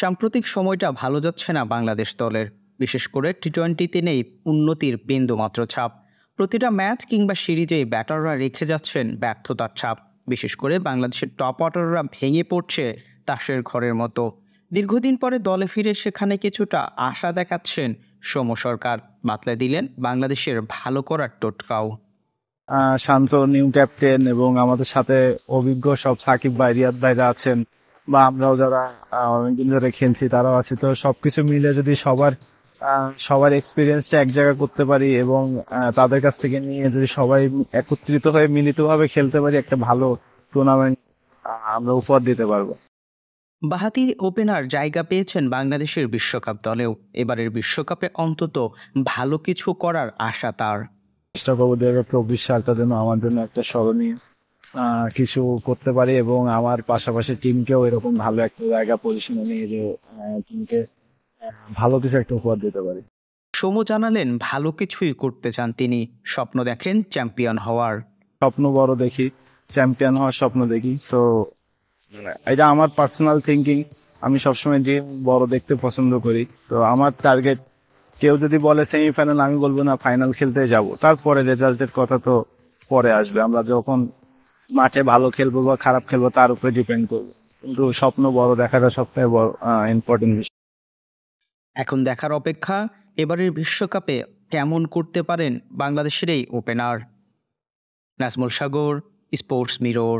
সাম্প্রতিক সময়টা ভালো যাচ্ছে না বাংলাদেশ দলের। বিশেষ করে টি-20তে নেই উন্নতির বিন্দুমাত্র ছাপ। প্রতিটা ম্যাচ কিংবা সিরিজেই ব্যাটাররা রেখে যাচ্ছেন ব্যর্থতার ছাপ। বিশেষ করে বাংলাদেশের টপ অর্ডাররা ভেঙে পড়ছে তাসের ঘরের মতো। দীর্ঘদিন পরে দলে ফিরে সেখানে কিছুটা আশা দেখাচ্ছেন সৌম্য সরকার। বাতলে দিলেন বাংলাদেশের ভালো করার টোটকাও। শান্ত নিউ ক্যাপ্টেন এবং আমাদের সাথে অভিজ্ঞ সব সাকিব ভাই, রিয়াদ ভাইরা আছেন, বা আমরাও যারা অনেকদিন ধরে খেলছি তারাও আছে। তো সবকিছু মিলে যদি সবার এক্সপিরিয়েন্সটা এক জায়গায় করতে পারি এবং তাদের কাছ থেকে নিয়ে যদি সবাই একত্রিত হয়ে মিলিতভাবে খেলতে পারি, একটা ভালো টুর্নামেন্ট আমরা উপহার দিতে পারবো। বাঁহাতি ওপেনার জায়গা পেয়েছেন বাংলাদেশের বিশ্বকাপ দলেও। এবারের বিশ্বকাপে অন্তত ভালো কিছু করার আশা তার। চেষ্টা করবো 2024 সালটা যেন আমার জন্য একটা স্মরণীয় কিছু করতে পারি এবং আমার পাশাপাশি টিমকেও এরকম ভালো একটা জায়গা পজিশনে নিয়ে যে টিমকে ভালো কিছু একটা উপহার দিতে পারি। সৌম্য জানালেন ভালো কিছুই করতে চান তিনি। স্বপ্ন দেখেন চ্যাম্পিয়ন হওয়ার। স্বপ্ন বড় দেখি, চ্যাম্পিয়ন হওয়ার স্বপ্ন দেখি। তো এটা আমার পার্সোনাল থিঙ্কিং। আমি সবসময় ড্রিম বড় দেখতে পছন্দ করি। তো আমার টার্গেট, কেউ যদি বলে সেমিফাইনাল, আমি বলবো না, ফাইনাল খেলতে যাব। তারপরে রেজাল্টের কথা তো পরে আসবে, আমরা যখন মাঠে ভালো খেলবো বা খারাপ খেলবো তার উপরে ডিপেন্ড করবো। কিন্তু স্বপ্ন বড় দেখাটা সবথেকে বড় ইম্পর্টেন্ট বিষয়। এখন দেখার অপেক্ষা এবারের বিশ্বকাপে কেমন করতে পারেন বাংলাদেশের এই ওপেনার। নাজমুল সাগর, স্পোর্টস মিরর।